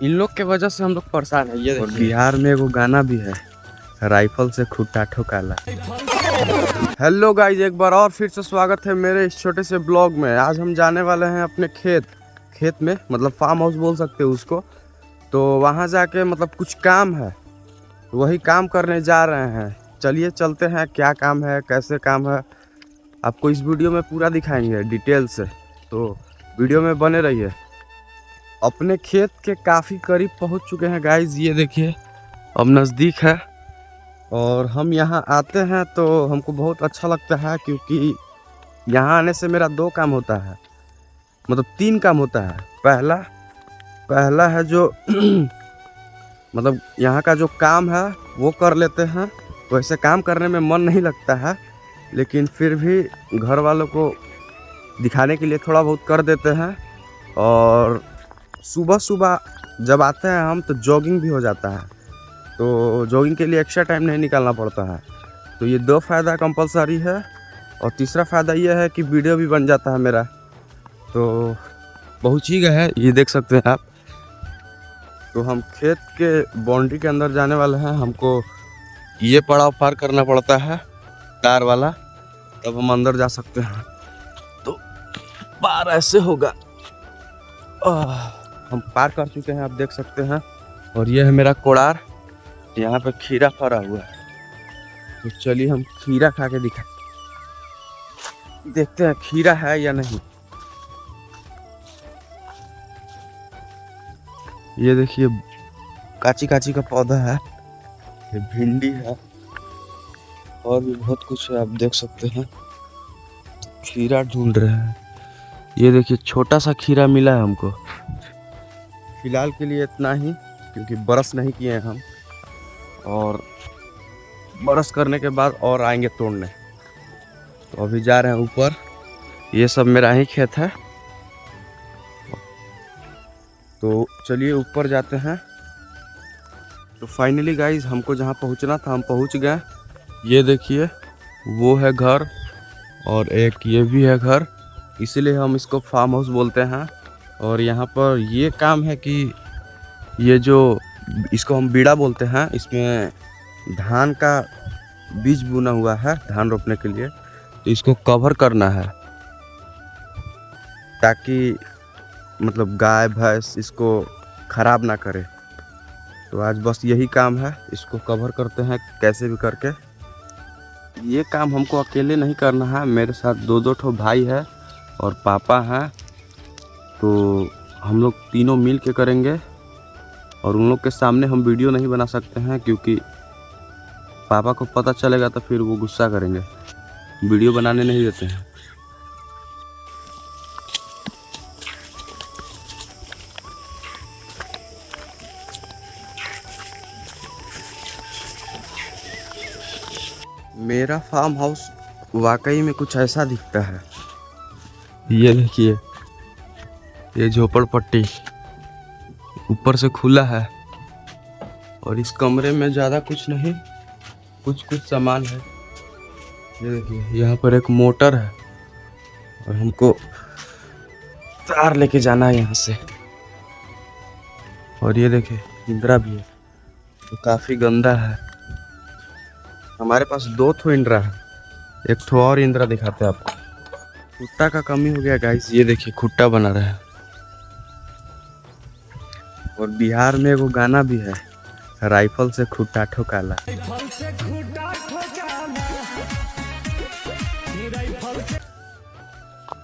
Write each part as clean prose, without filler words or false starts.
इन लोग के वजह से हम लोग परेशान है। ये और बिहार में एगो गाना भी है, राइफल से खुट्टा ठोकाला। हेलो गाइज, एक बार और फिर से स्वागत है मेरे इस छोटे से ब्लॉग में। आज हम जाने वाले हैं अपने खेत में, मतलब फार्म हाउस बोल सकते हो उसको। तो वहाँ जाके मतलब कुछ काम है, वही काम करने जा रहे हैं। चलिए चलते हैं, क्या काम है कैसे काम है आपको इस वीडियो में पूरा दिखाएंगे डिटेल से, तो वीडियो में बने रहिए। अपने खेत के काफ़ी करीब पहुंच चुके हैं गाइज, ये देखिए अब नज़दीक है। और हम यहाँ आते हैं तो हमको बहुत अच्छा लगता है, क्योंकि यहाँ आने से मेरा दो काम होता है, मतलब तीन काम होता है। पहला है जो मतलब यहाँ का जो काम है वो कर लेते हैं। वैसे काम करने में मन नहीं लगता है, लेकिन फिर भी घर वालों को दिखाने के लिए थोड़ा बहुत कर देते हैं। और सुबह सुबह जब आते हैं हम तो जॉगिंग भी हो जाता है, तो जॉगिंग के लिए एक्स्ट्रा टाइम नहीं निकालना पड़ता है। तो ये दो फ़ायदा कंपलसरी है। और तीसरा फ़ायदा ये है कि वीडियो भी बन जाता है मेरा, तो बहुत चीज़ है, ये देख सकते हैं आप। तो हम खेत के बाउंड्री के अंदर जाने वाले हैं। हमको ये पड़ाव पार करना पड़ता है, तार वाला, तब हम अंदर जा सकते हैं। तो पार ऐसे होगा। हम पार कर चुके हैं, आप देख सकते हैं। और ये है मेरा कोड़ार, यहाँ पे खीरा फरा हुआ है। तो चलिए हम खीरा खा के देखते हैं खीरा है या नहीं। ये देखिए काची काची का पौधा है, ये भिंडी है और भी बहुत कुछ है, आप देख सकते हैं। खीरा ढूंढ रहे हैं। ये देखिए छोटा सा खीरा मिला है हमको। फिलहाल के लिए इतना ही, क्योंकि बरस नहीं किए हैं हम, और बरस करने के बाद और आएंगे तोड़ने। तो अभी जा रहे हैं ऊपर, ये सब मेरा ही खेत है। तो चलिए ऊपर जाते हैं। तो फाइनली गाइज हमको जहाँ पहुँचना था हम पहुँच गए। ये देखिए वो है घर, और एक ये भी है घर, इसीलिए हम इसको फार्म हाउस बोलते हैं। और यहाँ पर ये काम है कि ये जो इसको हम बीड़ा बोलते हैं, इसमें धान का बीज बुना हुआ है धान रोपने के लिए। तो इसको कवर करना है, ताकि मतलब गाय भैंस इसको ख़राब ना करे। तो आज बस यही काम है, इसको कवर करते हैं कैसे भी करके। ये काम हमको अकेले नहीं करना है, मेरे साथ दो ठो भाई है और पापा हैं। तो हम लोग तीनों मिल के करेंगे। और उन लोग के सामने हम वीडियो नहीं बना सकते हैं, क्योंकि पापा को पता चलेगा तो फिर वो गुस्सा करेंगे, वीडियो बनाने नहीं देते हैं। मेरा फार्म हाउस वाकई में कुछ ऐसा दिखता है। ये देखिए ये झोपड़पट्टी ऊपर से खुला है, और इस कमरे में ज़्यादा कुछ नहीं, कुछ सामान है। ये देखिए यहाँ पर एक मोटर है, और हमको तार लेके जाना है यहाँ से। और ये देखिए इंदिरा भी है, तो काफ़ी गंदा है। हमारे पास दो ठो इंदिरा है, एक ठो और इंदिरा दिखाते हैं आपको। खुट्टा का कमी हो गया गाइस, ये देखिए खुट्टा बना रहा है। और बिहार में एगो गाना भी है, राइफल से खुट्टा ठोकाला।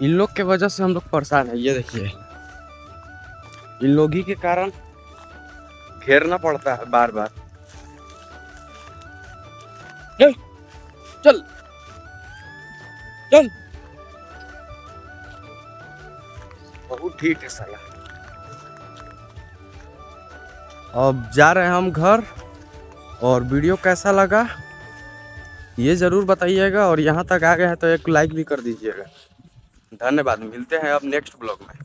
इन लोग के वजह से हम लोग परेशान है। ये देखिए इन लोग ही के कारण घेरना पड़ता है बार बार। चल चल, बहुत ठीक है साला। अब जा रहे हैं हम घर। और वीडियो कैसा लगा ये ज़रूर बताइएगा, और यहाँ तक आ गए हैं तो एक लाइक भी कर दीजिएगा। धन्यवाद, मिलते हैं अब नेक्स्ट ब्लॉग में।